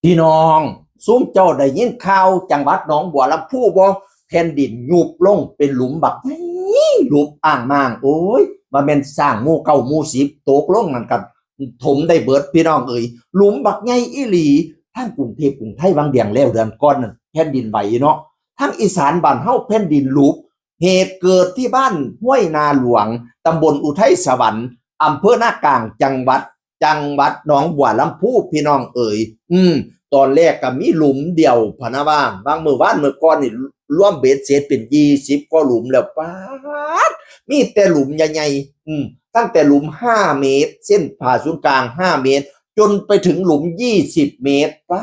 พี่น้องซุ้มเจ้าได้ยินข่าวจังหวัดหนองบัวลำพูบ่แผ่นดินยุบลงเป็นหลุมบักนี้หลุมอ่างมางโอ้ยมาเป็นสร้างหมู่เก่าหมู่สิบตกลงนั่นกันถมได้เบิดพี่น้องเอ่ยหลุมบักใหญ่อีหลีทั้งกรุงเทพกรุงไทยวังเดียงแล้วเดือนก่อนนั่นแผ่นดินไหวเนาะทั้งอีสานบ้านเฮาแผ่นดินลุบเหตุเกิดที่บ้านห้วยนาหลวงตำบลอุทัยสวรรค์อำเภอหน้ากลางจังหวัดหนองบัวลำพูพี่น้องเอ๋ยตอนแรกก็มีหลุมเดียวพะนะว่าบางมื้อวานมื้อก่อนนี่รวมเบ็ดเสร็จเป็น20กว่าหลุมแล้วป๊าดมีแต่หลุมใหญ่ๆตั้งแต่หลุม5เมตรเส้นผ่าศูนย์กลาง5เมตรจนไปถึงหลุม20เมตรป๊า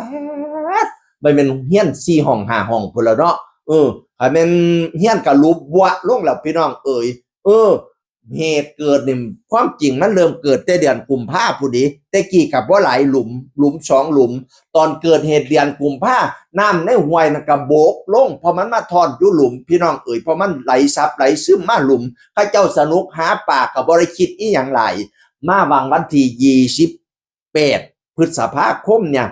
ดมันเป็นเฮียน4ห้อง5ห้องพุ่นแล้วเนาะถ้าแม่นเฮียนก็ลุบวะลงแล้วพี่น้องเอ๋ยเหตุเกิดนี่ความจริงมันเริ่มเกิดแต่เดือนกุมภาพันธ์พุ่นดิแต่กี้กับว่าหลายหลุม2หลุมตอนเกิดเหตุเดือนกุมภาพันธ์น้ำในห้วยน่ะก็โบกลงพอมันมาทอนอยู่หลุมพี่น้องเอ๋ยพอมันไหลซับไหลซึมมาหลุมข้าเจ้าสนุกหาปลาก็บ่ได้คิดอีหยังหลายมาวันที่28พฤษภาคมเนี่ย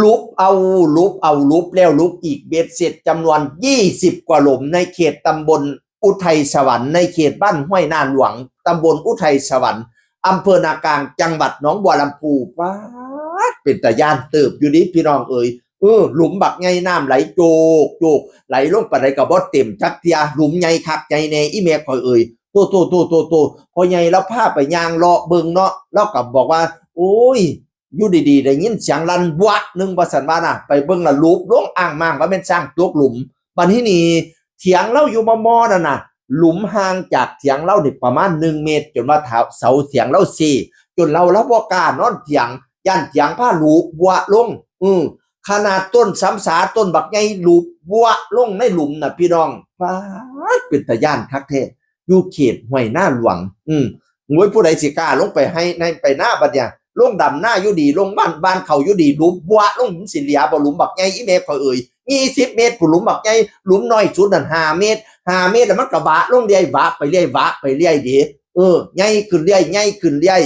ลุบแล้วลุบอีกเบ็ดเสร็จจำนวน20กว่าหลุมในเขตตำบลอุทัยสวรรค์ในเขตบ้านห้วยนาหลวงตำบลอุทัยสวรรค์อำเภอนากลางจังหวัดหนองบัวลำพูว้าเป็นตะย่านเติบอยู่นี้พี่น้องเอ๋ยหลุมบักใหญ่น้ำไหลโจกไหลลงไปไหนก็บ่เต็มจักเทียหลุมใหญ่คักใหญ่แน่อีเมฆข่อยเอ๋ยโตพอใหญ่แล้วพาไปย่างเลาะเบิ่งเนาะแล้วก็บอกว่าโอ้ยอยู่ดีๆได้ยินเสียงลั่นวะนึงว่าซั่นว่าน่ะไปเบิ่งละลุบลงอ่างมางว่าแม่นสร้างตกหลุมบัดนี้นี่เถียงเล่าอยู่มอนั่นน่ะหลุมห่างจากเถียงเล่านี่ประมาณ1เมตรจนว่าเสาเถียงเล่าจนเราบ่กล้านอนเถียงย่านเถียงผ้าหลูบวะลงขนาดต้นสำสาต้นบักใหญ่หลูบวะลงในหลุมน่ะพี่น้องฟ้าเป็นตะย่านคักแท้อยู่เขตห้วยนาหลวงงวยผู้ใดสิกล้าลงไปให้ในไปหน้าบัดเนี่ยลงดำหน้าอยู่ดีลงบ้านเขาอยู่ดีหลุมบวะลงสิเหลียบ่หลุมบักใหญ่อีเมฆข่อยเอ่ย20เมตรผู้หลุมบักใหญ่หลุมน้อยสุดนั่น5เมตรแล้วมันก็บะลงเรื่อยวะไปเรื่อยดิใหญ่ขึ้นเรื่อย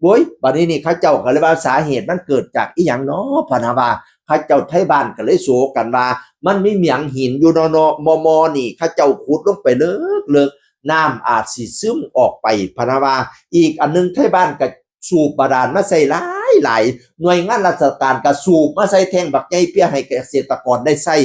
โอ้ยบัดนี้เขาเจ้าก็เลยว่าสาเหตุมันเกิดจากอีหยังเนาะพะนะว่าเขาเจ้าไทบ้านก็เลยโศกกันว่ามันมีเหมียงหินอยู่เนาะมอนี่เขาเจ้าขุดลงไปเลิกน้ำอาจสิซึมออกไปพะนะว่าอีกอันนึงไทบ้านก็สูบบาดาลมาใส่หลายหน่วยงานราชการก็สูบมาใส่แทงบักใหญ่เพื่อให้เกษตรกรได้ใช้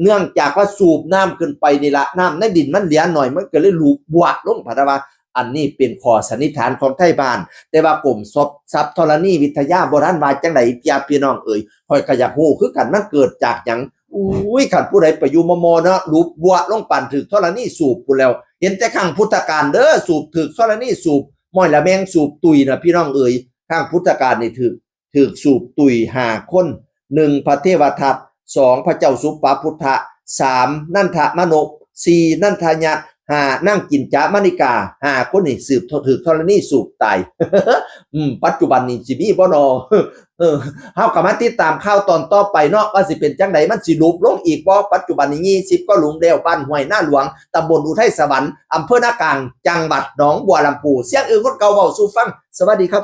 เนื่องจากว่าสูบน้ำขึ้นไปนี่ละน้ำในดินมันเหลือหน่อยมันก็เลยหลุบวะลงพะนะว่าอันนี้เป็นข้อสันนิษฐานของไทบ้านแต่ว่ากรมทรัพย์ธรณีวิทยาโบราณว่าจังได๋พี่น้องเอ่ยข้อยก็อยากฮู้คือกันมันเกิดจากหยังอุ้ยคันผู้ใดไปอยู่มอเนาะหลุบวะลงปั่นถึกธรณีสูบพุ่นแล้วเห็นแต่ครั้งพุทธกาลเด้อสูบถึกธรณีสูบม้อยละแมงสูบตุยน่ะพี่น้องเอ่ยข้างพุทธกาลนี่ถึกสูบตุย5คน1พระเทวทัต2พระเจ้าสุปาพุทธะ3นันทมนก4นันทยะ5นั่งกินจามณิกา5คนนี่สืบถึกธรณีสูบตาย ปัจจุบันนี้สิมีบ่นอเฮาก็มาติดตามข่าวตอนต่อไปเนาะว่าสิเป็นจังไดมันสิลุบลงอีกบ่ปัจจุบันนี้20ก็หลุมแล้วบ้านห้วยนาหลวงตำบลอุทัยสวรรค์อำเภอนากลางจังหวัดหนองบัวลำพูเสียงอื่นคนเก่าเว้าสู่ฟังสวัสดีครับ